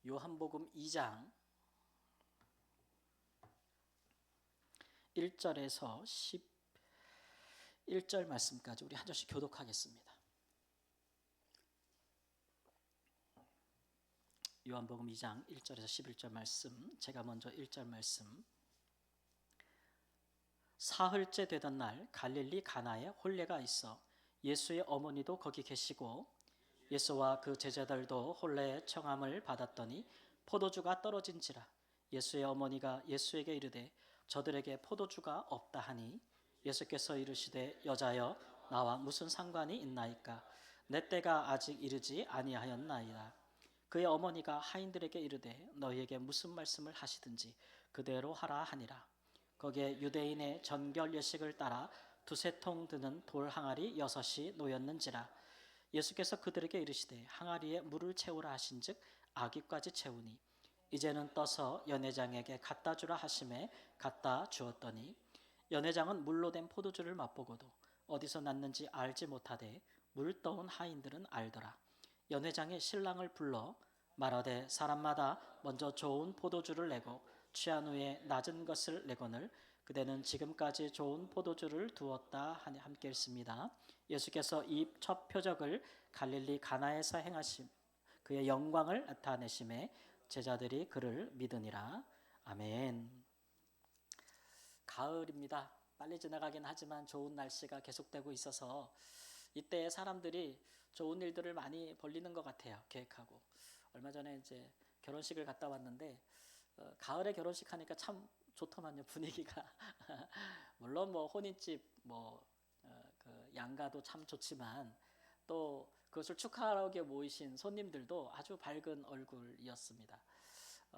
요한복음 2장 1절에서 11절 말씀까지 우리 한 절씩 교독하겠습니다. 요한복음 2장 1절에서 11절 말씀, 제가 먼저 1절 말씀. 사흘째 되던 날 갈릴리 가나에 혼례가 있어 예수의 어머니도 거기 계시고 예수와 그 제자들도 혼례의 청함을 받았더니 포도주가 떨어진지라. 예수의 어머니가 예수에게 이르되 저들에게 포도주가 없다 하니 예수께서 이르시되 여자여 나와 무슨 상관이 있나이까? 내 때가 아직 이르지 아니하였나이다. 그의 어머니가 하인들에게 이르되 너희에게 무슨 말씀을 하시든지 그대로 하라 하니라. 거기에 유대인의 전결 예식을 따라 두세 통 드는 돌 항아리 6이 놓였는지라. 예수께서 그들에게 이르시되 항아리에 물을 채우라 하신즉 아기까지 채우니 이제는 떠서 연회장에게 갖다 주라 하심에 갖다 주었더니 연회장은 물로 된 포도주를 맛보고도 어디서 났는지 알지 못하되 물 떠온 하인들은 알더라. 연회장이 신랑을 불러 말하되 사람마다 먼저 좋은 포도주를 내고 취한 후에 낮은 것을 내거늘 그대는 지금까지 좋은 포도주를 두었다 하니 함께 읽습니다. 예수께서 이 첫 표적을 갈릴리 가나에서 행하심 그의 영광을 나타내심에 제자들이 그를 믿으니라. 아멘. 가을입니다. 빨리 지나가긴 하지만 좋은 날씨가 계속되고 있어서 이때 사람들이 좋은 일들을 많이 벌리는 것 같아요. 계획하고. 얼마 전에 이제 결혼식을 갔다 왔는데 가을에 결혼식 하니까 참 좋더만요. 분위기가. 물론 뭐 혼인집 그 양가도 참 좋지만 또 그것을 축하하러 모이신 손님들도 아주 밝은 얼굴이었습니다.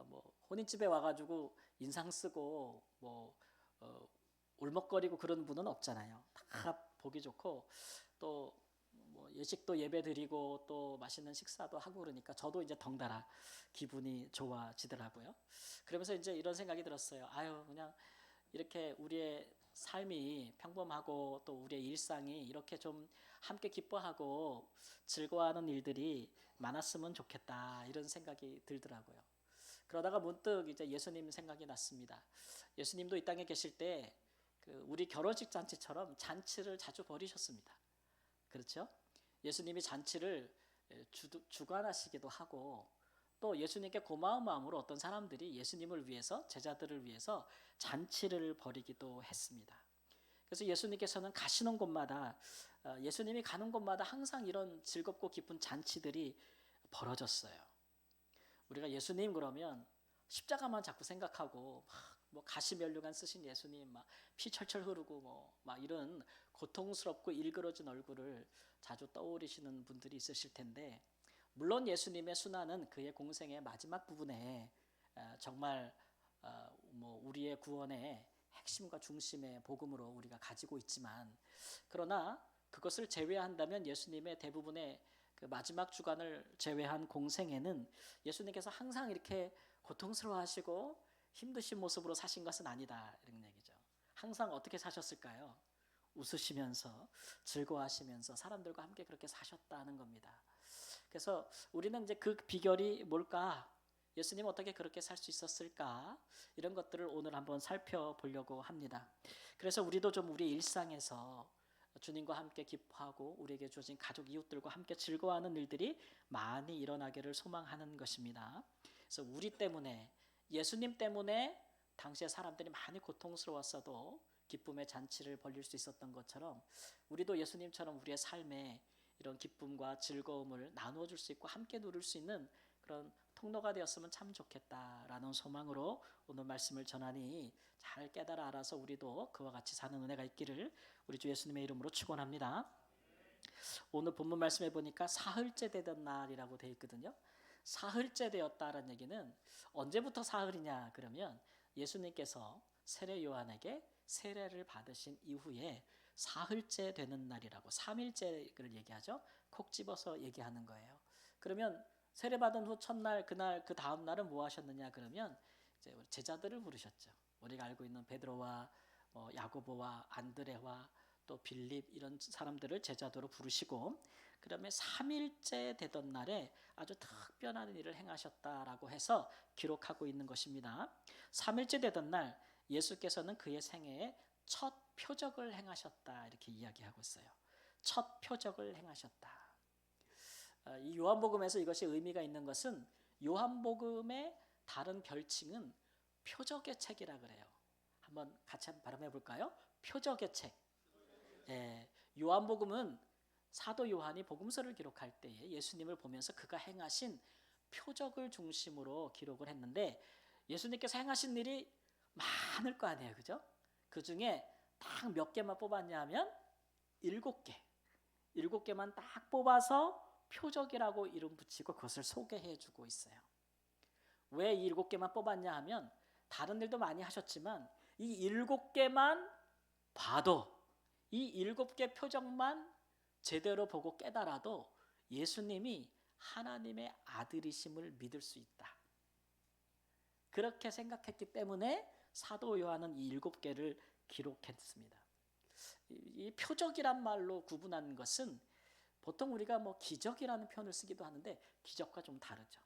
뭐 혼인집에 와가지고 인상 쓰고 울먹거리고 그런 분은 없잖아요. 다 보기 좋고 또 뭐 예식도 예배 드리고 또 맛있는 식사도 하고 그러니까 저도 이제 덩달아 기분이 좋아지더라고요. 그러면서 이제 이런 생각이 들었어요. 아유, 그냥 이렇게 우리의 삶이 평범하고 또 우리의 일상이 이렇게 좀 함께 기뻐하고 즐거워하는 일들이 많았으면 좋겠다 이런 생각이 들더라고요. 그러다가 문득 이제 예수님 생각이 났습니다. 예수님도 이 땅에 계실 때 우리 결혼식 잔치처럼 잔치를 자주 벌이셨습니다. 그렇죠? 예수님이 잔치를 주관하시기도 하고 또 예수님께 고마운 마음으로 어떤 사람들이 예수님을 위해서 제자들을 위해서 잔치를 벌이기도 했습니다. 그래서 예수님께서는 가시는 곳마다 예수님이 가는 곳마다 항상 이런 즐겁고 기쁜 잔치들이 벌어졌어요. 우리가 예수님 그러면 십자가만 자꾸 생각하고 뭐 가시면류관 쓰신 예수님 막 피 철철 흐르고 막 이런 고통스럽고 일그러진 얼굴을 자주 떠올리시는 분들이 있으실 텐데 물론 예수님의 순환은 그의 공생의 마지막 부분에 정말 우리의 구원의 핵심과 중심의 복음으로 우리가 가지고 있지만 그러나 그것을 제외한다면 예수님의 대부분의 그 마지막 주간을 제외한 공생에는 예수님께서 항상 이렇게 고통스러워하시고 힘드신 모습으로 사신 것은 아니다 이런 얘기죠. 항상 어떻게 사셨을까요? 웃으시면서 즐거워하시면서 사람들과 함께 그렇게 사셨다는 겁니다. 그래서 우리는 이제 그 비결이 뭘까? 예수님 어떻게 그렇게 살 수 있었을까? 이런 것들을 오늘 한번 살펴보려고 합니다. 그래서 우리도 좀 우리 일상에서 주님과 함께 기뻐하고 우리에게 주어진 가족 이웃들과 함께 즐거워하는 일들이 많이 일어나기를 소망하는 것입니다. 그래서 우리 때문에 예수님 때문에 당시에 사람들이 많이 고통스러웠어도 기쁨의 잔치를 벌릴 수 있었던 것처럼 우리도 예수님처럼 우리의 삶에 이런 기쁨과 즐거움을 나누어 줄 수 있고 함께 누릴 수 있는 그런 통로가 되었으면 참 좋겠다라는 소망으로 오늘 말씀을 전하니 잘 깨달아 알아서 우리도 그와 같이 사는 은혜가 있기를 우리 주 예수님의 이름으로 축원합니다. 오늘 본문 말씀해 보니까 사흘째 되던 날이라고 되어 있거든요. 사흘째 되었다라는 얘기는 언제부터 사흘이냐 그러면 예수님께서 세례 요한에게 세례를 받으신 이후에 사흘째 되는 날이라고 3일째를 얘기하죠. 콕 집어서 얘기하는 거예요. 그러면 세례 받은 후 첫날 그날 그 다음 날은 뭐 하셨느냐 그러면 이제 제자들을 부르셨죠. 우리가 알고 있는 베드로와 야고보와 안드레와 또 빌립 이런 사람들을 제자도로 부르시고 그다음에 3일째 되던 날에 아주 특별한 일을 행하셨다라고 해서 기록하고 있는 것입니다. 3일째 되던 날 예수께서는 그의 생애에 첫 표적을 행하셨다 이렇게 이야기하고 있어요. 첫 표적을 행하셨다. 이 요한복음에서 이것이 의미가 있는 것은 요한복음의 다른 별칭은 표적의 책이라 그래요. 한번 같이 발음해 볼까요? 표적의 책. 예, 요한복음은 사도 요한이 복음서를 기록할 때에 예수님을 보면서 그가 행하신 표적을 중심으로 기록을 했는데 예수님께서 행하신 일이 많을 거 아니에요, 그죠? 그 중에 딱 몇 개만 뽑았냐 하면 7개. 7개만 딱 뽑아서 표적이라고 이름 붙이고 그것을 소개해주고 있어요. 왜 이 7개만 뽑았냐 하면 다른 일도 많이 하셨지만 이 7개만 봐도 이 7개 표적만 제대로 보고 깨달아도 예수님이 하나님의 아들이심을 믿을 수 있다. 그렇게 생각했기 때문에 사도 요한은 이 7개를 기록했습니다. 이 표적이란 말로 구분하는 것은 보통 우리가 뭐 기적이라는 표현을 쓰기도 하는데 기적과 좀 다르죠.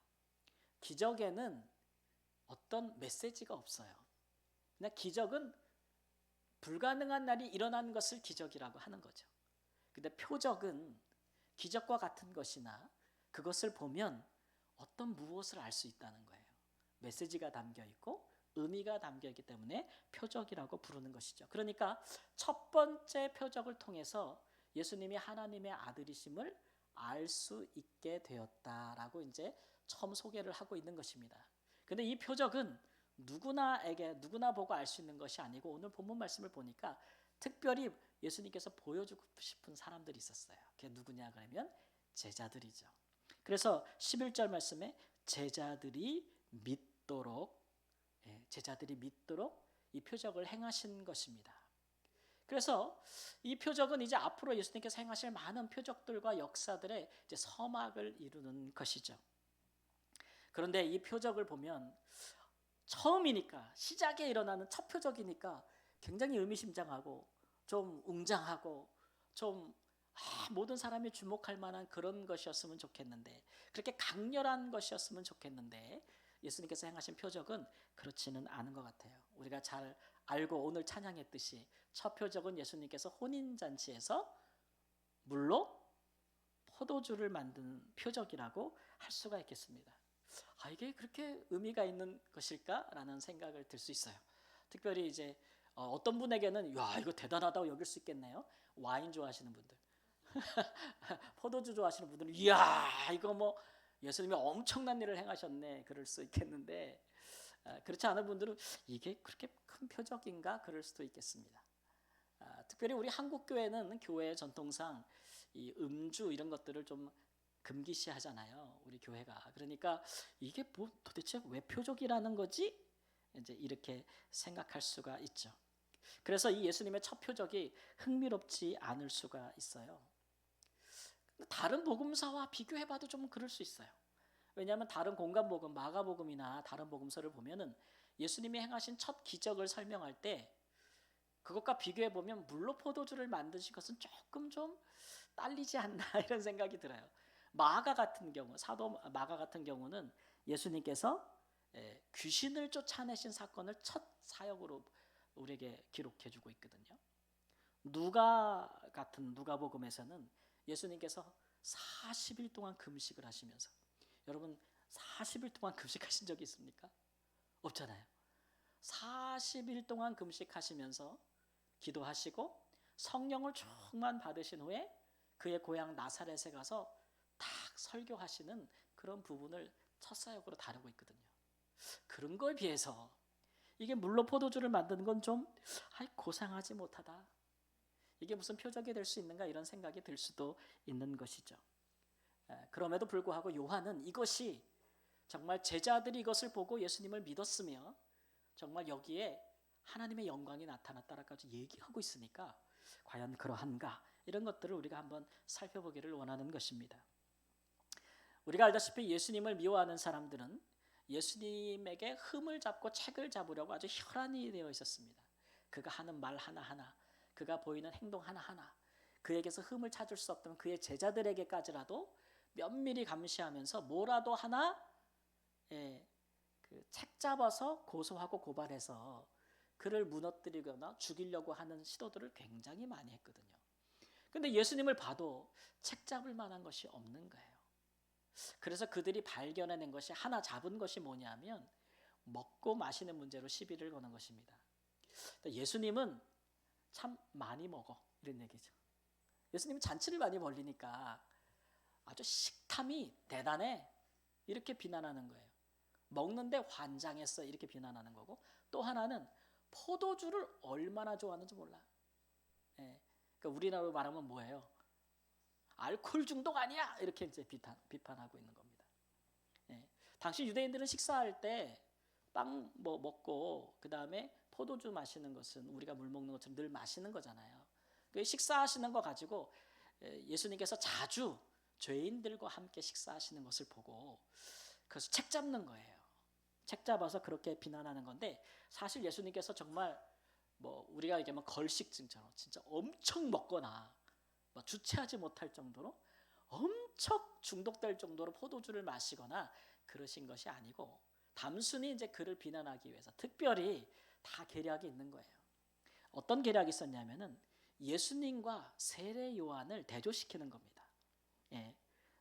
기적에는 어떤 메시지가 없어요. 그냥 기적은 불가능한 날이 일어나는 것을 기적이라고 하는 거죠. 근데 표적은 기적과 같은 것이나 그것을 보면 어떤 무엇을 알 수 있다는 거예요. 메시지가 담겨 있고 의미가 담겨 있기 때문에 표적이라고 부르는 것이죠. 그러니까 첫 번째 표적을 통해서 예수님이 하나님의 아들이심을 알 수 있게 되었다라고 이제 처음 소개를 하고 있는 것입니다. 근데 이 표적은 누구나 보고 알 수 있는 것이 아니고 오늘 본문 말씀을 보니까 특별히 예수님께서 보여주고 싶은 사람들이 있었어요. 그게 누구냐 그러면 제자들이죠. 그래서 11절 말씀에 제자들이 믿도록 이 표적을 행하신 것입니다. 그래서 이 표적은 이제 앞으로 예수님께서 행하실 많은 표적들과 역사들의 이제 서막을 이루는 것이죠. 그런데 이 표적을 보면 처음이니까 시작에 일어나는 첫 표적이니까 굉장히 의미심장하고 좀 웅장하고 좀 모든 사람이 주목할 만한 그런 것이었으면 좋겠는데 그렇게 강렬한 것이었으면 좋겠는데 예수님께서 행하신 표적은 그렇지는 않은 것 같아요. 우리가 잘 알고 오늘 찬양했듯이 첫 표적은 예수님께서 혼인잔치에서 물로 포도주를 만든 표적이라고 할 수가 있겠습니다. 이게 그렇게 의미가 있는 것일까라는 생각을 들 수 있어요. 특별히 이제 어떤 분에게는 야 이거 대단하다고 여길 수 있겠네요. 와인 좋아하시는 분들, 포도주 좋아하시는 분들은 이야 이거 뭐 예수님이 엄청난 일을 행하셨네 그럴 수 있겠는데 그렇지 않은 분들은 이게 그렇게 큰 표적인가 그럴 수도 있겠습니다. 특별히 우리 한국 교회는 교회 전통상 이 음주 이런 것들을 좀 금기시하잖아요. 우리 교회가. 그러니까 이게 뭐 도대체 왜 표적이라는 거지? 이제 이렇게 생각할 수가 있죠. 그래서 이 예수님의 첫 표적이 흥미롭지 않을 수가 있어요. 다른 복음서와 비교해봐도 좀 그럴 수 있어요. 왜냐하면 다른 공간복음, 마가복음이나 다른 복음서를 보면은 예수님이 행하신 첫 기적을 설명할 때 그것과 비교해보면 물로 포도주를 만드신 것은 조금 좀 딸리지 않나 이런 생각이 들어요. 마가 같은 경우, 사도 마가 같은 경우는 예수님께서 귀신을 쫓아내신 사건을 첫 사역으로 우리에게 기록해주고 있거든요. 누가복음에서는 예수님께서 40일 동안 금식을 하시면서 여러분 40일 동안 금식하신 적이 있습니까? 없잖아요. 40일 동안 금식하시면서 기도하시고 성령을 충만 받으신 후에 그의 고향 나사렛에 가서 딱 설교하시는 그런 부분을 첫 사역으로 다루고 있거든요. 그런 거에 비해서 이게 물로 포도주를 만드는 건 좀 고상하지 못하다. 이게 무슨 표적이 될 수 있는가 이런 생각이 들 수도 있는 것이죠. 그럼에도 불구하고 요한은 이것이 정말 제자들이 이것을 보고 예수님을 믿었으며 정말 여기에 하나님의 영광이 나타났다라까지 얘기하고 있으니까 과연 그러한가 이런 것들을 우리가 한번 살펴보기를 원하는 것입니다. 우리가 알다시피 예수님을 미워하는 사람들은 예수님에게 흠을 잡고 책을 잡으려고 아주 혈안이 되어 있었습니다. 그가 하는 말 하나하나 그가 보이는 행동 하나하나, 그에게서 흠을 찾을 수 없던 그의 제자들에게까지라도 면밀히 감시하면서 뭐라도 하나 책 잡아서 고소하고 고발해서 그를 무너뜨리거나 죽이려고 하는 시도들을 굉장히 많이 했거든요. 근데 예수님을 봐도 책 잡을 만한 것이 없는 거예요. 그래서 그들이 발견해낸 것이, 하나 잡은 것이 뭐냐면 먹고 마시는 문제로 시비를 거는 것입니다. 예수님은 참 많이 먹어, 이런 얘기죠. 예수님은 잔치를 많이 벌리니까 아주 식탐이 대단해, 이렇게 비난하는 거예요. 먹는데 환장했어, 이렇게 비난하는 거고, 또 하나는 포도주를 얼마나 좋아하는지 몰라. 그러니까 우리나라로 말하면 뭐예요? 알코올 중독 아니야? 이렇게 이제 비판하고 있는 겁니다. 당시 유대인들은 식사할 때 빵 먹고 그 다음에 포도주 마시는 것은 우리가 물 먹는 것처럼 늘 마시는 거잖아요. 식사하시는 거 가지고 예수님께서 자주 죄인들과 함께 식사하시는 것을 보고 그래서 책 잡는 거예요. 책 잡아서 그렇게 비난하는 건데, 사실 예수님께서 정말 우리가 얘기하면 걸식증처럼 진짜 엄청 먹거나 주체하지 못할 정도로 엄청 중독될 정도로 포도주를 마시거나 그러신 것이 아니고, 단순히 이제 그를 비난하기 위해서 특별히 다 계략이 있는 거예요. 어떤 계략이 있었냐면은 예수님과 세례 요한을 대조시키는 겁니다.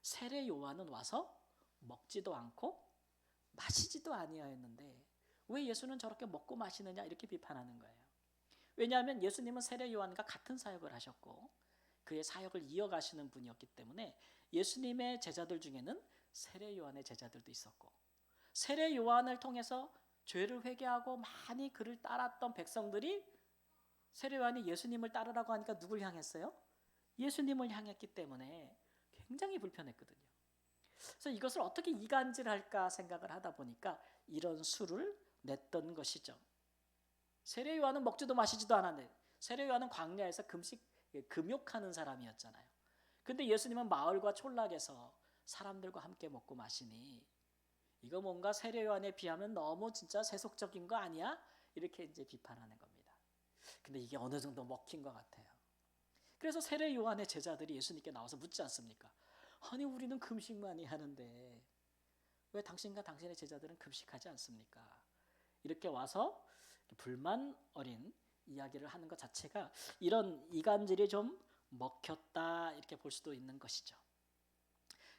세례 요한은 와서 먹지도 않고 마시지도 아니하였는데 왜 예수는 저렇게 먹고 마시느냐, 이렇게 비판하는 거예요. 왜냐하면 예수님은 세례 요한과 같은 사역을 하셨고 그의 사역을 이어가시는 분이었기 때문에 예수님의 제자들 중에는 세례 요한의 제자들도 있었고, 세례 요한을 통해서 죄를 회개하고 많이 그를 따랐던 백성들이 세례 요한이 예수님을 따르라고 하니까 누굴 향했어요? 예수님을 향했기 때문에 굉장히 불편했거든요. 그래서 이것을 어떻게 이간질할까 생각을 하다 보니까 이런 수를 냈던 것이죠. 세례 요한은 먹지도 마시지도 않았는데, 세례 요한은 광야에서 금욕하는 사람이었잖아요. 근데 예수님은 마을과 촌락에서 사람들과 함께 먹고 마시니 이거 뭔가 세례 요한에 비하면 너무 진짜 세속적인 거 아니야? 이렇게 이제 비판하는 겁니다. 근데 이게 어느 정도 먹힌 것 같아요. 그래서 세례 요한의 제자들이 예수님께 나와서 묻지 않습니까? 아니 우리는 금식 많이 하는데 왜 당신과 당신의 제자들은 금식하지 않습니까? 이렇게 와서 불만 어린 이야기를 하는 것 자체가 이런 이간질이 좀 먹혔다, 이렇게 볼 수도 있는 것이죠.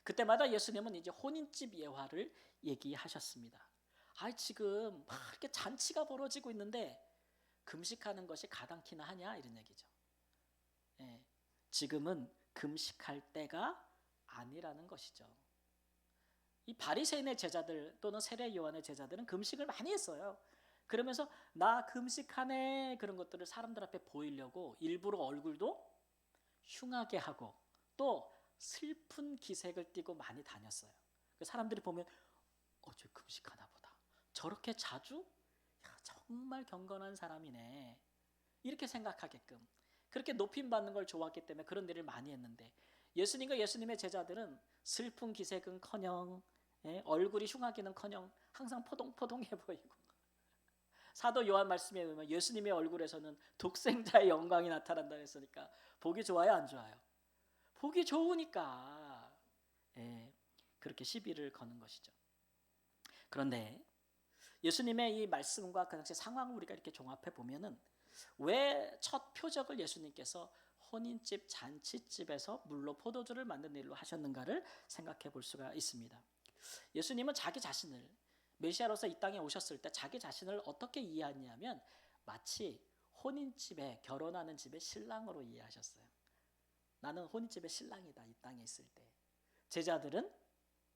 그때마다 예수님은 이제 혼인집 예화를 얘기하셨습니다. 지금 막 이렇게 잔치가 벌어지고 있는데 금식하는 것이 가당키나 하냐, 이런 얘기죠. 지금은 금식할 때가 아니라는 것이죠. 이 바리새인의 제자들 또는 세례 요한의 제자들은 금식을 많이 했어요. 그러면서 나 금식하네, 그런 것들을 사람들 앞에 보이려고 일부러 얼굴도 흉하게 하고 또 슬픈 기색을 띠고 많이 다녔어요. 사람들이 보면 저 금식하나 보다, 저렇게 자주, 정말 경건한 사람이네, 이렇게 생각하게끔 그렇게 높임받는 걸 좋아했기 때문에 그런 일을 많이 했는데, 예수님과 예수님의 제자들은 슬픈 기색은커녕 얼굴이 흉하기는커녕 항상 포동포동해 보이고, 사도 요한 말씀에 의하면 예수님의 얼굴에서는 독생자의 영광이 나타난다 했으니까 보기 좋아요, 안 좋아요? 보기 좋으니까 그렇게 시비를 거는 것이죠. 그런데 예수님의 이 말씀과 그 당시 상황을 우리가 이렇게 종합해 보면은 왜 첫 표적을 예수님께서 혼인집 잔치집에서 물로 포도주를 만든 일로 하셨는가를 생각해 볼 수가 있습니다. 예수님은 자기 자신을 메시아로서 이 땅에 오셨을 때 자기 자신을 어떻게 이해하냐면 마치 혼인집에, 결혼하는 집의 신랑으로 이해하셨어요. 나는 혼인집의 신랑이다, 이 땅에 있을 때. 제자들은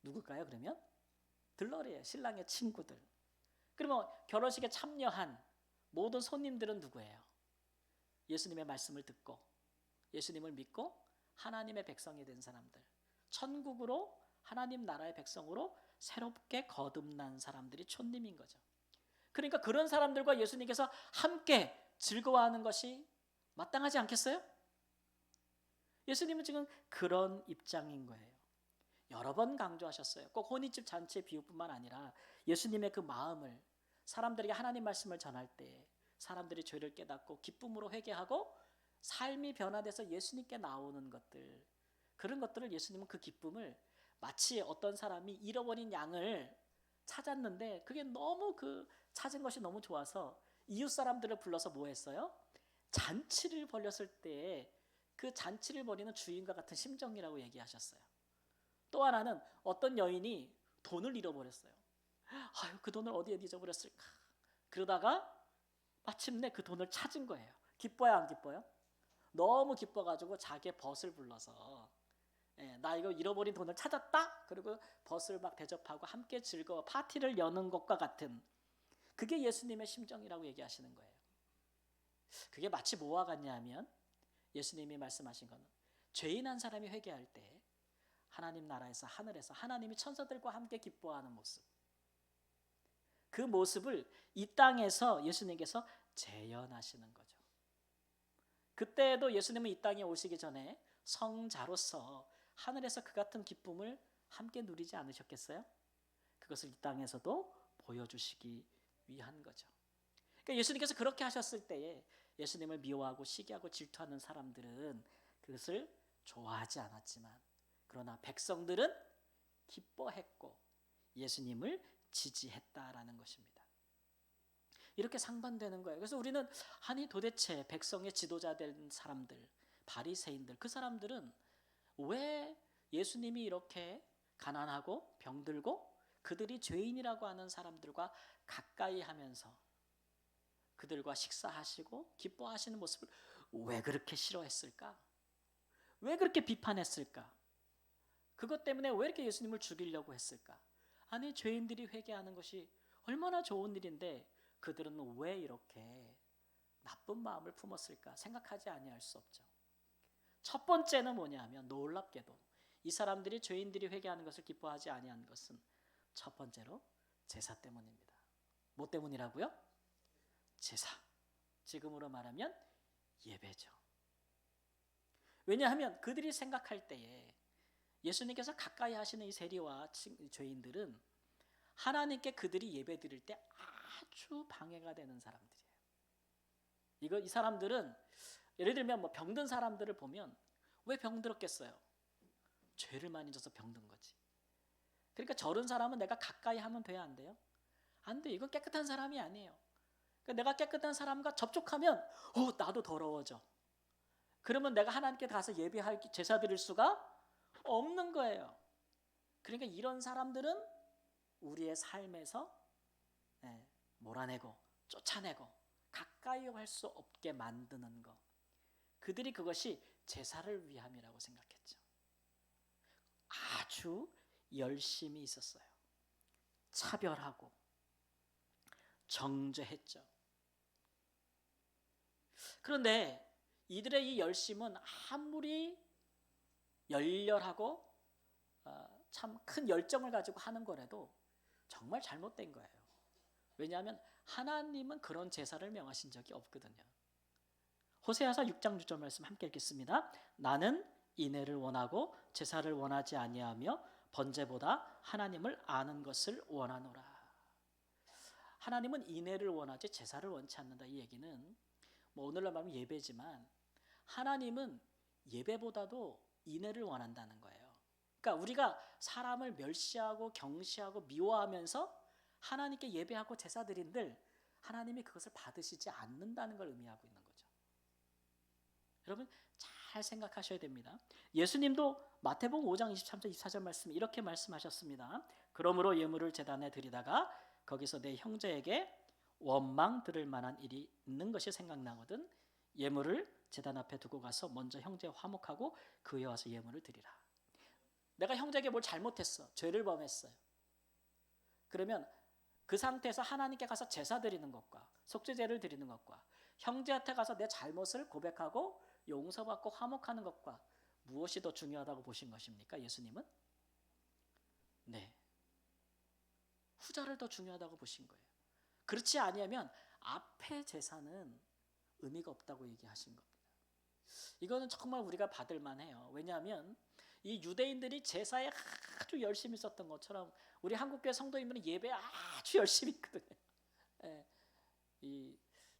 누굴까요? 그러면 들러리예요, 신랑의 친구들. 그러면 결혼식에 참여한 모든 손님들은 누구예요? 예수님의 말씀을 듣고 예수님을 믿고 하나님의 백성이 된 사람들, 천국으로 하나님 나라의 백성으로 새롭게 거듭난 사람들이 촌님인 거죠. 그러니까 그런 사람들과 예수님께서 함께 즐거워하는 것이 마땅하지 않겠어요? 예수님은 지금 그런 입장인 거예요. 여러 번 강조하셨어요. 꼭 혼인집 잔치의 비유뿐만 아니라 예수님의 그 마음을, 사람들에게 하나님 말씀을 전할 때 사람들이 죄를 깨닫고 기쁨으로 회개하고 삶이 변화돼서 예수님께 나오는 것들, 그런 것들을 예수님은 그 기쁨을 마치 어떤 사람이 잃어버린 양을 찾았는데 그게 너무 그 찾은 것이 너무 좋아서 이웃 사람들을 불러서 뭐 했어요? 잔치를 벌였을 때에 그 잔치를 벌이는 주인과 같은 심정이라고 얘기하셨어요. 또 하나는 어떤 여인이 돈을 잃어버렸어요. 아유, 그 돈을 어디에 잊어버렸을까? 그러다가 마침내 그 돈을 찾은 거예요. 기뻐요, 안 기뻐요? 너무 기뻐가지고 자기의 벗을 불러서 나 이거 잃어버린 돈을 찾았다. 그리고 벗을 막 대접하고 함께 즐거워 파티를 여는 것과 같은, 그게 예수님의 심정이라고 얘기하시는 거예요. 그게 마치 뭐와 같냐면 예수님이 말씀하신 거는 죄인 한 사람이 회개할 때 하나님 나라에서 하늘에서 하나님이 천사들과 함께 기뻐하는 모습, 그 모습을 이 땅에서 예수님께서 재현하시는 거죠. 그때도 예수님은 이 땅에 오시기 전에 성자로서 하늘에서 그 같은 기쁨을 함께 누리지 않으셨겠어요? 그것을 이 땅에서도 보여주시기 위한 거죠. 그러니까 예수님께서 그렇게 하셨을 때에 예수님을 미워하고 시기하고 질투하는 사람들은 그것을 좋아하지 않았지만, 그러나 백성들은 기뻐했고 예수님을 지지했다라는 것입니다. 이렇게 상반되는 거예요. 그래서 우리는 아니 도대체 백성의 지도자 된 사람들, 바리새인들, 그 사람들은 왜 예수님이 이렇게 가난하고 병들고 그들이 죄인이라고 하는 사람들과 가까이 하면서 그들과 식사하시고 기뻐하시는 모습을 왜 그렇게 싫어했을까? 왜 그렇게 비판했을까? 그것 때문에 왜 이렇게 예수님을 죽이려고 했을까? 아니 죄인들이 회개하는 것이 얼마나 좋은 일인데 그들은 왜 이렇게 나쁜 마음을 품었을까? 생각하지 아니할 수 없죠. 첫 번째는 뭐냐면 놀랍게도 이 사람들이 죄인들이 회개하는 것을 기뻐하지 아니한 것은 첫 번째로 제사 때문입니다. 뭐 때문이라고요? 제사. 지금으로 말하면 예배죠. 왜냐하면 그들이 생각할 때에 예수님께서 가까이 하시는 이 세리와 죄인들은 하나님께 그들이 예배 드릴 때 아주 방해가 되는 사람들이에요. 이 사람들은 예를 들면 뭐 병든 사람들을 보면 왜 병들었겠어요? 죄를 많이 져서 병든 거지. 그러니까 저런 사람은 내가 가까이 하면 돼야 안 돼요? 안 돼. 이건 깨끗한 사람이 아니에요. 그러니까 내가 깨끗한 사람과 접촉하면 나도 더러워져. 그러면 내가 하나님께 가서 예배할 제사 드릴 수가 없는 거예요. 그러니까 이런 사람들은 우리의 삶에서 몰아내고 쫓아내고 가까이 할 수 없게 만드는 것, 그들이 그것이 제사를 위함이라고 생각했죠. 아주 열심히 있었어요. 차별하고 정죄했죠. 그런데 이들의 이 열심은 아무리 열렬하고 참 큰 열정을 가지고 하는 거라도 정말 잘못된 거예요. 왜냐하면 하나님은 그런 제사를 명하신 적이 없거든요. 호세아서 6장 6절 말씀 함께 읽겠습니다. 나는 인애를 원하고 제사를 원하지 아니하며 번제보다 하나님을 아는 것을 원하노라. 하나님은 인애를 원하지 제사를 원치 않는다. 이 얘기는 뭐 오늘날 말하면 예배지만 하나님은 예배보다도 인애를 원한다는 거예요. 그러니까 우리가 사람을 멸시하고 경시하고 미워하면서 하나님께 예배하고 제사 드린들 하나님이 그것을 받으시지 않는다는 걸 의미하고 있는 거죠. 여러분 잘 생각하셔야 됩니다. 예수님도 마태복음 5장 23절 24절 말씀 이렇게 말씀하셨습니다. 그러므로 예물을 제단에 드리다가 거기서 내 형제에게 원망 들을 만한 일이 있는 것이 생각나거든 예물을 제단 앞에 두고 가서 먼저 형제와 화목하고 그에 와서 예물을 드리라. 내가 형제에게 뭘 잘못했어. 죄를 범했어요. 그러면 그 상태에서 하나님께 가서 제사 드리는 것과 속죄제를 드리는 것과 형제한테 가서 내 잘못을 고백하고 용서받고 화목하는 것과 무엇이 더 중요하다고 보신 것입니까? 예수님은? 네. 후자를 더 중요하다고 보신 거예요. 그렇지 아니하면 앞의 제사는 의미가 없다고 얘기하신 겁니다. 이거는 정말 우리가 받을 만해요. 왜냐하면 이 유대인들이 제사에 아주 열심히 있었던 것처럼 우리 한국교회 성도님들은 예배에 아주 열심히 있거든요.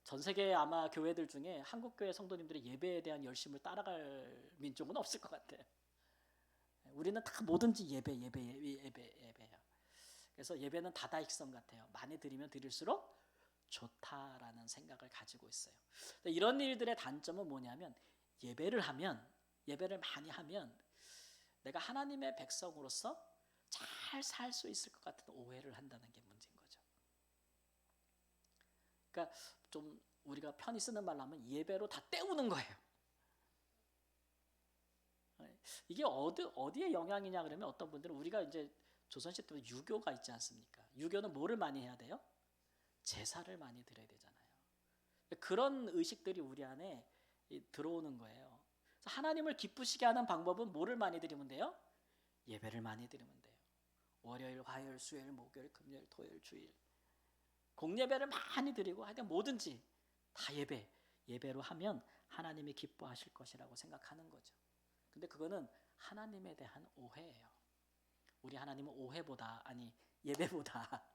전 세계 아마 교회들 중에 한국 교회 성도님들의 예배에 대한 열심을 따라갈 민족은 없을 것 같아요. 우리는 다 뭐든지 예배예요. 그래서 예배는 다다익선 같아요. 많이 드리면 드릴수록 좋다라는 생각을 가지고 있어요. 이런 일들의 단점은 뭐냐면 예배를 많이 하면 내가 하나님의 백성으로서 잘 살 수 있을 것 같은 오해를 한다는 게 문제인 거죠. 그러니까 좀 우리가 편히 쓰는 말로 하면 예배로 다 때우는 거예요. 이게 어디에 영향이냐 그러면 어떤 분들은 우리가 이제 조선시대 때 유교가 있지 않습니까? 유교는 뭐를 많이 해야 돼요? 제사를 많이 드려야 되잖아요. 그런 의식들이 우리 안에 들어오는 거예요. 그래서 하나님을 기쁘시게 하는 방법은 뭐를 많이 드리면 돼요? 예배를 많이 드리면 돼요. 월요일, 화요일, 수요일, 목요일, 금요일, 토요일, 주일 공예배를 많이 드리고 하여튼 뭐든지 다 예배로 하면 하나님이 기뻐하실 것이라고 생각하는 거죠. 근데 그거는 하나님에 대한 오해예요. 우리 하나님은 예배보다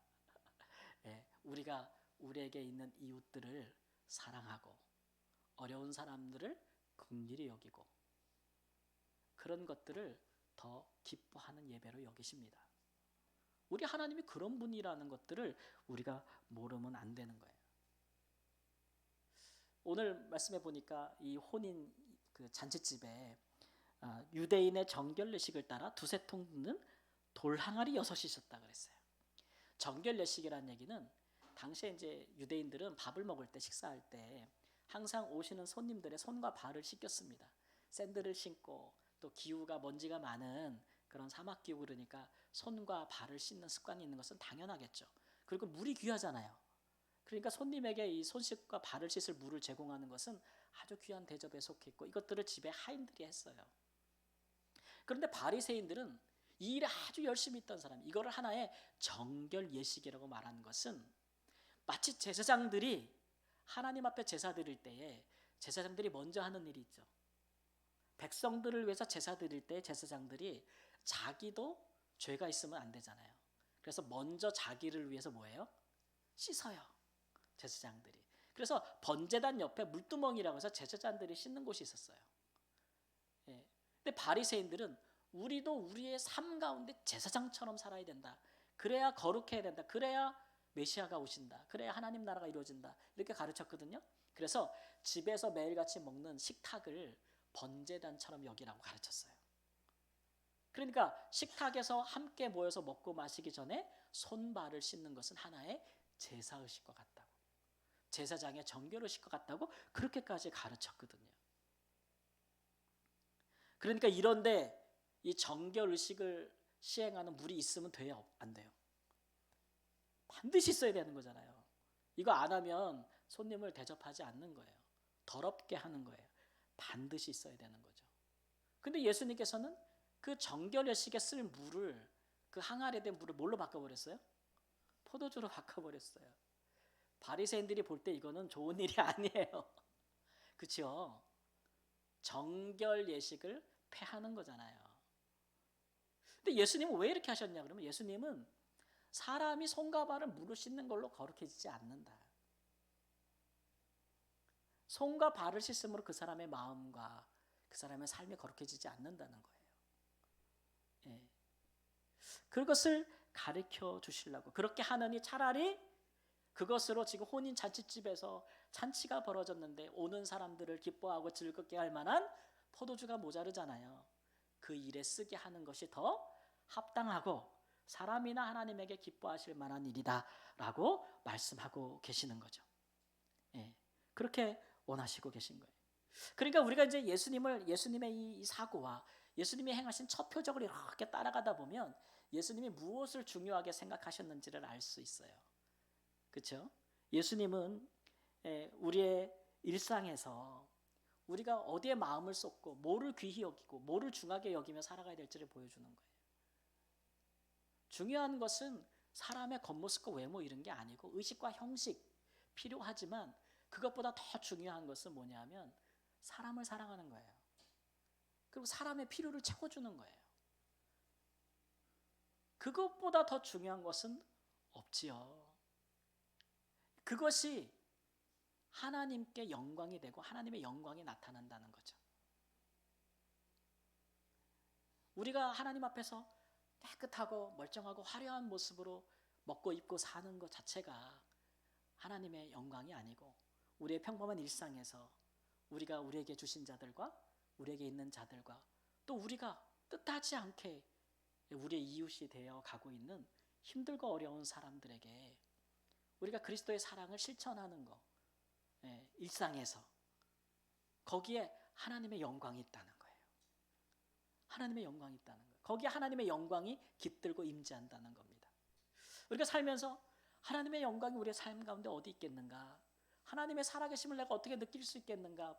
우리가 우리에게 있는 이웃들을 사랑하고 어려운 사람들을 긍휼히 여기고 그런 것들을 더 기뻐하는 예배로 여기십니다. 우리 하나님이 그런 분이라는 것들을 우리가 모르면 안 되는 거예요. 오늘 말씀해 보니까 이 혼인 그 잔치집에 유대인의 정결례식을 따라 두세 통 는 돌항아리 6이 있었다 그랬어요. 정결례식이라는 얘기는 당시에 이제 유대인들은 밥을 먹을 때 식사할 때 항상 오시는 손님들의 손과 발을 씻겼습니다. 샌들을 신고 또 기후가 먼지가 많은 그런 사막 기후 그러니까 손과 발을 씻는 습관이 있는 것은 당연하겠죠. 그리고 물이 귀하잖아요. 그러니까 손님에게 이 손씻과 발을 씻을 물을 제공하는 것은 아주 귀한 대접에 속해 있고 이것들을 집에 하인들이 했어요. 그런데 바리새인들은 이 일에 아주 열심히 있던 사람, 이거를 하나의 정결 예식이라고 말하는 것은 마치 제사장들이 하나님 앞에 제사 드릴 때에 제사장들이 먼저 하는 일이 있죠. 백성들을 위해서 제사 드릴 때 제사장들이 자기도 죄가 있으면 안 되잖아요. 그래서 먼저 자기를 위해서 뭐예요? 씻어요. 제사장들이. 그래서 번제단 옆에 물두멍이라고 해서 제사장들이 씻는 곳이 있었어요. 예. 근데 바리새인들은 우리도 우리의 삶 가운데 제사장처럼 살아야 된다. 그래야 거룩해야 된다. 그래야 메시아가 오신다. 그래야 하나님 나라가 이루어진다. 이렇게 가르쳤거든요. 그래서 집에서 매일같이 먹는 식탁을 번제단처럼 여기라고 가르쳤어요. 그러니까 식탁에서 함께 모여서 먹고 마시기 전에 손발을 씻는 것은 하나의 제사의식과 같다고. 제사장의 정결의식과 같다고 그렇게까지 가르쳤거든요. 그러니까 이런데 이 정결의식을 시행하는 물이 있으면 돼요? 안 돼요? 반드시 있어야 되는 거잖아요. 이거 안 하면 손님을 대접하지 않는 거예요. 더럽게 하는 거예요. 반드시 있어야 되는 거죠. 근데 예수님께서는 그 정결의식에 쓸 물을 그 항아리에 된 물을 뭘로 바꿔버렸어요? 포도주로 바꿔버렸어요. 바리새인들이 볼 때 이거는 좋은 일이 아니에요. 그렇죠? 정결 예식을 폐하는 거잖아요. 근데 예수님은 왜 이렇게 하셨냐 그러면 예수님은 사람이 손과 발을 물을 씻는 걸로 거룩해지지 않는다. 손과 발을 씻음으로 그 사람의 마음과 그 사람의 삶이 거룩해지지 않는다는 거예요. 예. 그것을 가르쳐 주시려고 그렇게 하느니 차라리 그것으로 지금 혼인 잔치집에서 잔치가 벌어졌는데 오는 사람들을 기뻐하고 즐겁게 할 만한 포도주가 모자르잖아요. 그 일에 쓰게 하는 것이 더 합당하고 사람이나 하나님에게 기뻐하실 만한 일이다 라고 말씀하고 계시는 거죠. 예, 그렇게 원하시고 계신 거예요. 그러니까 우리가 이제 예수님의 이 사고와 예수님이 행하신 첫 표적을 이렇게 따라가다 보면 예수님이 무엇을 중요하게 생각하셨는지를 알 수 있어요. 그렇죠? 예수님은 우리의 일상에서 우리가 어디에 마음을 쏟고 뭐를 귀히 여기고 뭐를 중하게 여기며 살아가야 될지를 보여주는 거예요. 중요한 것은 사람의 겉모습과 외모 이런 게 아니고 의식과 형식 필요하지만 그것보다 더 중요한 것은 뭐냐면 사람을 사랑하는 거예요. 그리고 사람의 필요를 채워주는 거예요. 그것보다 더 중요한 것은 없지요. 그것이 하나님께 영광이 되고 하나님의 영광이 나타난다는 거죠. 우리가 하나님 앞에서 깨끗하고 멀쩡하고 화려한 모습으로 먹고 입고 사는 것 자체가 하나님의 영광이 아니고 우리의 평범한 일상에서 우리가 우리에게 주신 자들과 우리에게 있는 자들과 또 우리가 뜻하지 않게 우리의 이웃이 되어 가고 있는 힘들고 어려운 사람들에게 우리가 그리스도의 사랑을 실천하는 것, 일상에서 거기에 하나님의 영광이 있다는 거예요. 하나님의 영광이 있다는 거예요. 거기에 하나님의 영광이 깃들고 임재한다는 겁니다. 우리가 살면서 하나님의 영광이 우리의 삶 가운데 어디 있겠는가? 하나님의 살아계심을 내가 어떻게 느낄 수 있겠는가?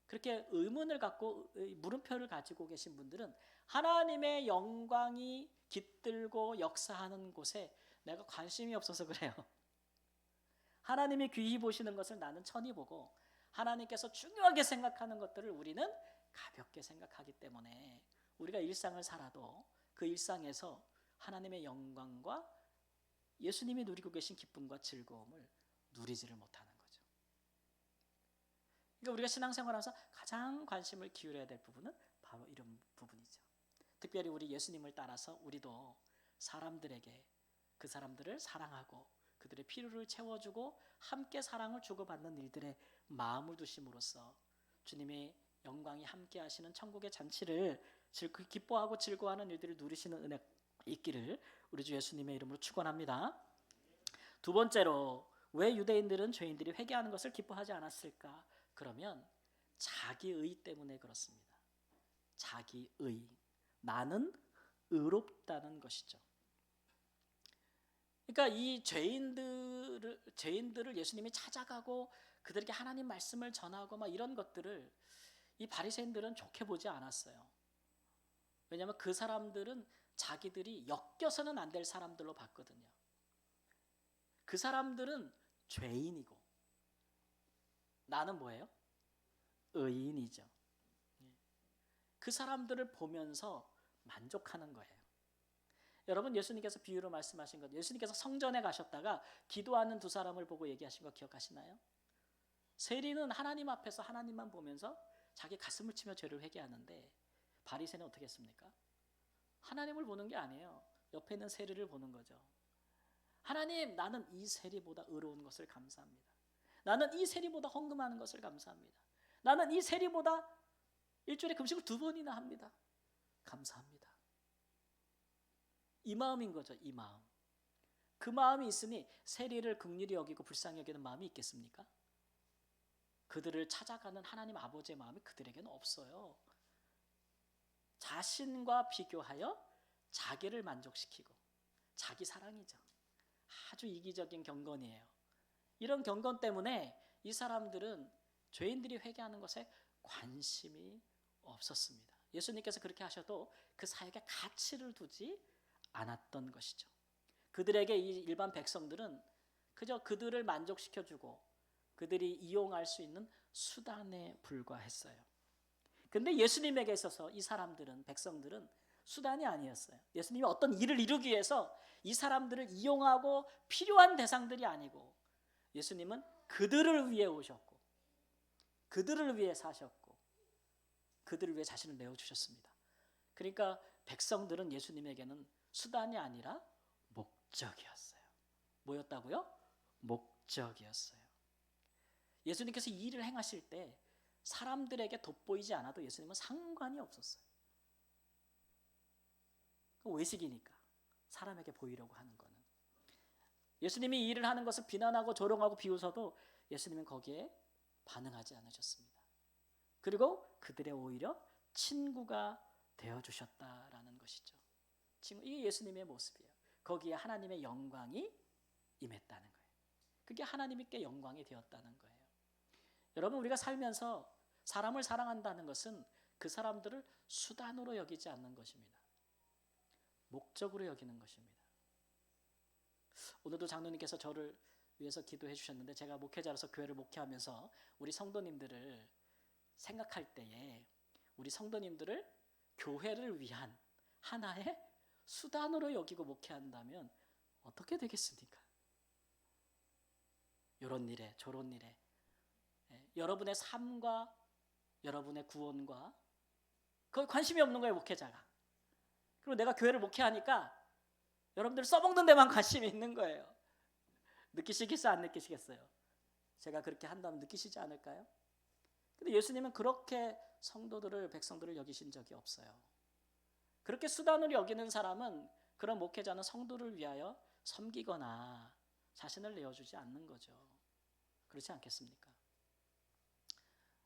그렇게 의문을 갖고 물음표를 가지고 계신 분들은 하나님의 영광이 깃들고 역사하는 곳에 내가 관심이 없어서 그래요. 하나님이 귀히 보시는 것을 나는 천히 보고 하나님께서 중요하게 생각하는 것들을 우리는 가볍게 생각하기 때문에 우리가 일상을 살아도 그 일상에서 하나님의 영광과 예수님이 누리고 계신 기쁨과 즐거움을 누리지를 못하는 거죠. 그러니까 우리가 신앙생활하면서 가장 관심을 기울여야 될 부분은 바로 이런 부분이죠. 특별히 우리 예수님을 따라서 우리도 사람들에게 그 사람들을 사랑하고 그들의 필요를 채워주고 함께 사랑을 주고받는 일들에 마음을 두심으로써 주님의 영광이 함께 하시는 천국의 잔치를 기뻐하고 즐거워하는 일들을 누리시는 은혜가 있기를 우리 주 예수님의 이름으로 축원합니다. 두 번째로 왜 유대인들은 죄인들이 회개하는 것을 기뻐하지 않았을까? 그러면 자기의 때문에 그렇습니다. 자기의. 나는 의롭다는 것이죠. 그러니까 이 죄인들을 예수님이 찾아가고 그들에게 하나님 말씀을 전하고 막 이런 것들을 이 바리새인들은 좋게 보지 않았어요. 왜냐하면 그 사람들은 자기들이 엮여서는 안 될 사람들로 봤거든요. 그 사람들은 죄인이고 나는 뭐예요? 의인이죠. 그 사람들을 보면서 만족하는 거예요. 여러분, 예수님께서 비유로 말씀하신 것, 예수님께서 성전에 가셨다가 기도하는 두 사람을 보고 얘기하신 거 기억하시나요? 세리는 하나님 앞에서 하나님만 보면서 자기 가슴을 치며 죄를 회개하는데 바리새는 어떻게 했습니까? 하나님을 보는 게 아니에요. 옆에 있는 세리를 보는 거죠. 하나님, 나는 이 세리보다 의로운 것을 감사합니다. 나는 이 세리보다 헌금하는 것을 감사합니다. 나는 이 세리보다 일주일에 금식을 2번이나 합니다. 감사합니다. 이 마음인 거죠. 이 마음. 그 마음이 있으니 세리를 긍휼히 여기고 불쌍히 여기는 마음이 있겠습니까? 그들을 찾아가는 하나님 아버지의 마음이 그들에게는 없어요. 자신과 비교하여 자기를 만족시키고 자기 사랑이죠. 아주 이기적인 경건이에요. 이런 경건 때문에 이 사람들은 죄인들이 회개하는 것에 관심이 없었습니다. 예수님께서 그렇게 하셔도 그 사역에 가치를 두지 않았던 것이죠. 그들에게 이 일반 백성들은 그저 그들을 만족시켜주고 그들이 이용할 수 있는 수단에 불과했어요. 근데 예수님에게 있어서 이 사람들은, 백성들은 수단이 아니었어요. 예수님이 어떤 일을 이루기 위해서 이 사람들을 이용하고 필요한 대상들이 아니고 예수님은 그들을 위해 오셨고 그들을 위해 사셨고 그들을 위해 자신을 내어주셨습니다. 그러니까 백성들은 예수님에게는 수단이 아니라 목적이었어요. 뭐였다고요? 목적이었어요. 예수님께서 이 일을 행하실 때 사람들에게 돋보이지 않아도 예수님은 상관이 없었어요. 외식이니까 사람에게 보이려고 하는 거는. 예수님이 이 일을 하는 것을 비난하고 조롱하고 비웃어도 예수님은 거기에 반응하지 않으셨습니다. 그리고 그들의 오히려 친구가 되어주셨다라는 것이죠. 이게 예수님의 모습이에요. 거기에 하나님의 영광이 임했다는 거예요. 그게 하나님께 영광이 되었다는 거예요. 여러분, 우리가 살면서 사람을 사랑한다는 것은 그 사람들을 수단으로 여기지 않는 것입니다. 목적으로 여기는 것입니다. 오늘도 장로님께서 저를 위해서 기도해 주셨는데 제가 목회자로서 교회를 목회하면서 우리 성도님들을 생각할 때에 우리 성도님들을 교회를 위한 하나의 수단으로 여기고 목회한다면 어떻게 되겠습니까? 이런 일에 저런 일에 여러분의 삶과 여러분의 구원과 거기 관심이 없는 거예요, 목회자가. 그리고 내가 교회를 목회하니까 여러분들 써먹는 데만 관심이 있는 거예요. 느끼시겠어요? 안 느끼시겠어요? 제가 그렇게 한다면 느끼시지 않을까요? 근데 예수님은 그렇게 성도들을, 백성들을 여기신 적이 없어요. 그렇게 수단으로 여기는 사람은, 그런 목회자는 성도를 위하여 섬기거나 자신을 내어주지 않는 거죠. 그렇지 않겠습니까?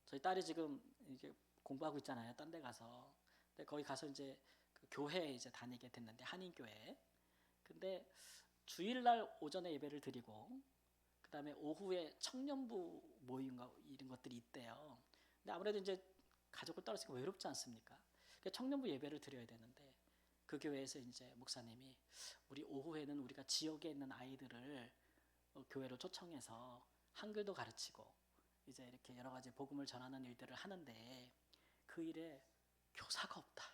저희 딸이 지금 이제 공부하고 있잖아요. 딴 데 가서. 근데 거기 가서 이제 그 교회에 이제 다니게 됐는데, 한인교회. 근데 주일날 오전에 예배를 드리고 그다음에 오후에 청년부 모임과 이런 것들이 있대요. 근데 아무래도 이제 가족을 떨어지니까 외롭지 않습니까? 청년부 예배를 드려야 되는데 그 교회에서 이제 목사님이 우리 오후에는 우리가 지역에 있는 아이들을 교회로 초청해서 한글도 가르치고 이제 이렇게 여러 가지 복음을 전하는 일들을 하는데 그 일에 교사가 없다.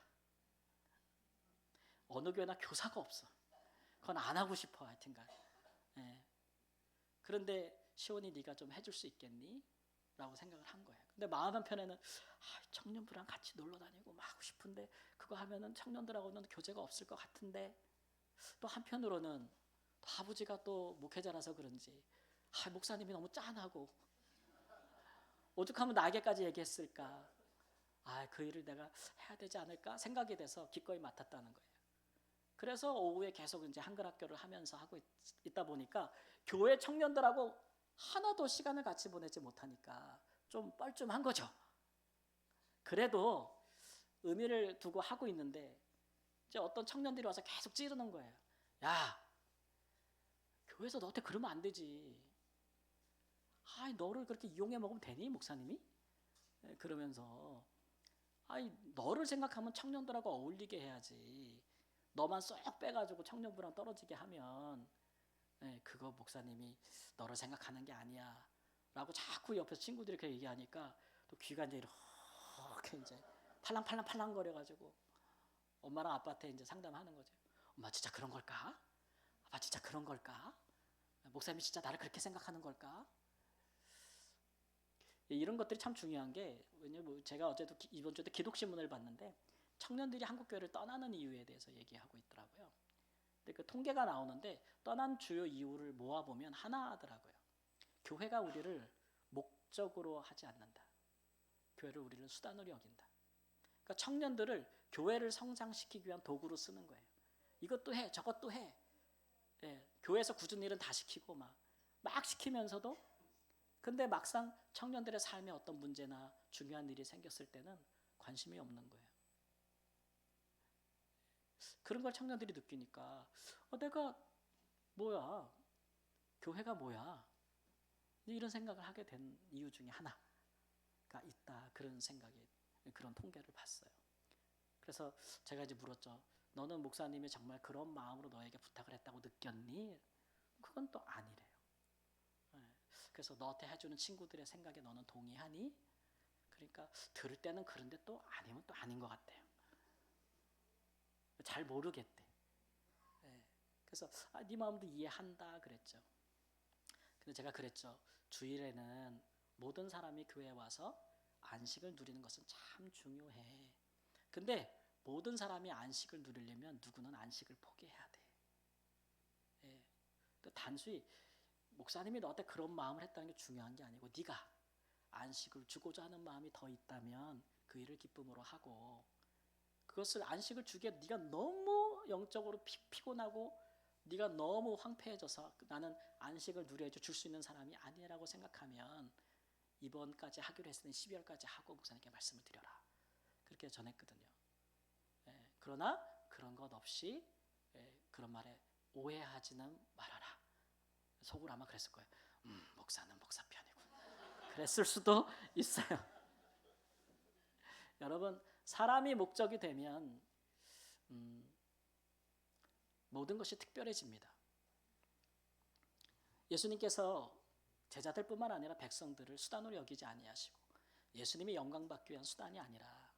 어느 교회나 교사가 없어. 그건 안 하고 싶어 하여튼간. 예. 그런데 시온이 네가 좀 해줄 수 있겠니? 라고 생각을 한 거예요. 근데 마음 한편에는 청년부랑 같이 놀러 다니고 막 하고 싶은데 그거 하면은 청년들하고는 교제가 없을 것 같은데, 또 한편으로는 또 아버지가 또 목회자라서 그런지 목사님이 너무 짠하고 오죽하면 나에게까지 얘기했을까, 그 일을 내가 해야 되지 않을까 생각이 돼서 기꺼이 맡았다는 거예요. 그래서 오후에 계속 이제 한글 학교를 하면서 하고 있다 보니까 교회 청년들하고 하나도 시간을 같이 보내지 못하니까 좀 뻘쭘한 거죠. 그래도 의미를 두고 하고 있는데 이제 어떤 청년들이 와서 계속 찌르는 거예요. 야, 교회에서 너한테 그러면 안 되지. 너를 그렇게 이용해 먹으면 되니, 목사님이? 그러면서 너를 생각하면 청년들하고 어울리게 해야지. 너만 쏙 빼가지고 청년부랑 떨어지게 하면 그거 목사님이 너를 생각하는 게 아니야 라고 자꾸 옆에서 친구들이 그렇게 얘기하니까 또 귀가 이제 이렇게 이제 팔랑팔랑 거려가지고 엄마랑 아빠한테 이제 상담하는 거죠. 엄마 진짜 그런 걸까? 아빠 진짜 그런 걸까? 목사님이 진짜 나를 그렇게 생각하는 걸까? 이런 것들이 참 중요한 게, 왜냐면 제가 어제도 이번 주에 기독신문을 봤는데 청년들이 한국교회를 떠나는 이유에 대해서 얘기하고 있더라고요. 근데 그 통계가 나오는데 떠난 주요 이유를 모아보면 하나 하더라고요. 교회가 우리를 목적으로 하지 않는다. 교회를 우리를 수단으로 여긴다. 그러니까 청년들을 교회를 성장시키기 위한 도구로 쓰는 거예요. 이것도 해, 저것도 해. 교회에서 굳은 일은 다 시키고 막 시키면서도, 근데 막상 청년들의 삶에 어떤 문제나 중요한 일이 생겼을 때는 관심이 없는 거예요. 그런 걸 청년들이 느끼니까 내가 뭐야, 교회가 뭐야, 이런 생각을 하게 된 이유 중에 하나가 있다. 그런 생각이, 그런 통계를 봤어요. 그래서 제가 이제 물었죠. 너는 목사님이 정말 그런 마음으로 너에게 부탁을 했다고 느꼈니? 그건 또 아니래요. 그래서 너한테 해주는 친구들의 생각에 너는 동의하니? 그러니까 들을 때는 그런데 또 아니면 또 아닌 것 같아요. 잘 모르겠대. 그래서 네 마음도 이해한다 그랬죠. 근데 제가 그랬죠. 주일에는 모든 사람이 교회에 와서 안식을 누리는 것은 참 중요해. 근데 모든 사람이 안식을 누리려면 누구는 안식을 포기해야 돼. 단순히 목사님이 너한테 그런 마음을 했다는 게 중요한 게 아니고, 네가 안식을 주고자 하는 마음이 더 있다면 그 일을 기쁨으로 하고, 그것을 안식을 주기에 네가 너무 영적으로 피곤하고 네가 너무 황폐해져서 나는 안식을 누려줘 줄 수 있는 사람이 아니라고 생각하면 이번까지 하기로 했으니 12월까지 하고 목사님께 말씀을 드려라. 그렇게 전했거든요. 그러나 그런 것 없이 그런 말에 오해하지는 말아라. 속으로 아마 그랬을 거예요. 목사는 목사 편이고. 그랬을 수도 있어요. 여러분, 사람이 목적이 되면 모든 것이 특별해집니다. 예수님께서 제자들뿐만 아니라 백성들을 수단으로 여기지 아니하시고 예수님이 영광받기 위한 수단이 아니라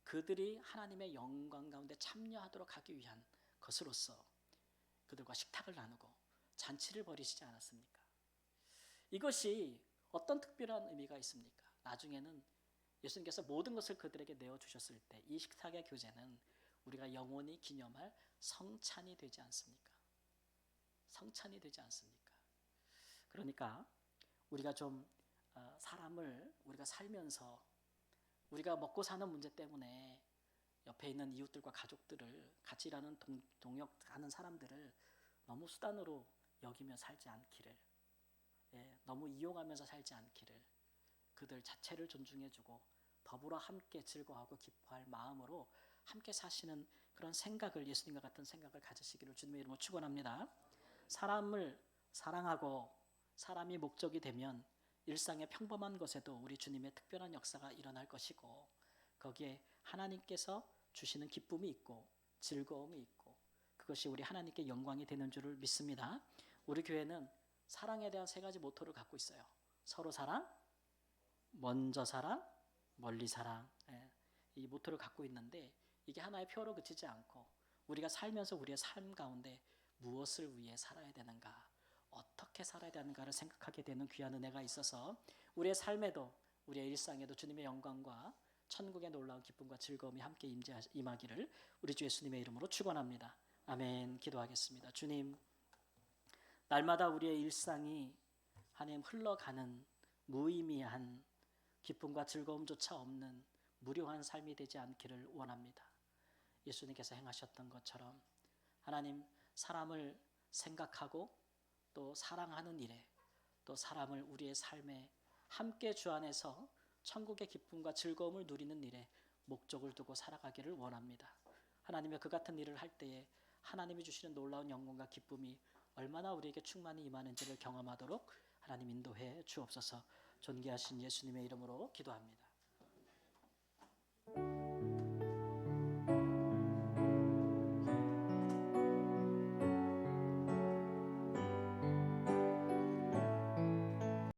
그들이 하나님의 영광 가운데 참여하도록 하기 위한 것으로서 그들과 식탁을 나누고 잔치를 벌이시지 않았습니까? 이것이 어떤 특별한 의미가 있습니까? 나중에는 예수님께서 모든 것을 그들에게 내어주셨을 때 이 식탁의 교제는 우리가 영원히 기념할 성찬이 되지 않습니까? 성찬이 되지 않습니까? 그러니까 우리가 좀 사람을 우리가 살면서 우리가 먹고 사는 문제 때문에 옆에 있는 이웃들과 가족들을 같이 일하는 동역하는 사람들을 너무 수단으로 여기며 살지 않기를, 너무 이용하면서 살지 않기를, 그들 자체를 존중해주고 더불어 함께 즐거워하고 기뻐할 마음으로 함께 사시는 그런 생각을, 예수님과 같은 생각을 가지시기를 주님의 이름으로 축원합니다. 사람을 사랑하고 사람이 목적이 되면 일상의 평범한 것에도 우리 주님의 특별한 역사가 일어날 것이고, 거기에 하나님께서 주시는 기쁨이 있고 즐거움이 있고, 그것이 우리 하나님께 영광이 되는 줄을 믿습니다. 우리 교회는 사랑에 대한 세 가지 모토를 갖고 있어요. 서로 사랑, 먼저 사랑, 멀리 사랑. 이 모토를 갖고 있는데, 이게 하나의 표로 그치지 않고 우리가 살면서 우리의 삶 가운데 무엇을 위해 살아야 되는가, 어떻게 살아야 되는가를 생각하게 되는 귀한 은혜가 있어서 우리의 삶에도, 우리의 일상에도 주님의 영광과 천국의 놀라운 기쁨과 즐거움이 함께 임하기를 우리 주 예수님의 이름으로 축원합니다. 아멘. 기도하겠습니다. 주님, 날마다 우리의 일상이 하나님 흘러가는 무의미한 기쁨과 즐거움조차 없는 무료한 삶이 되지 않기를 원합니다. 예수님께서 행하셨던 것처럼 하나님, 사람을 생각하고 또 사랑하는 일에, 또 사람을 우리의 삶에 함께 주 안에서 천국의 기쁨과 즐거움을 누리는 일에 목적을 두고 살아가기를 원합니다. 하나님의 그 같은 일을 할 때에 하나님이 주시는 놀라운 영광과 기쁨이 얼마나 우리에게 충만히 임하는지를 경험하도록 하나님 인도해 주옵소서. 존귀하신 예수님의 이름으로 기도합니다.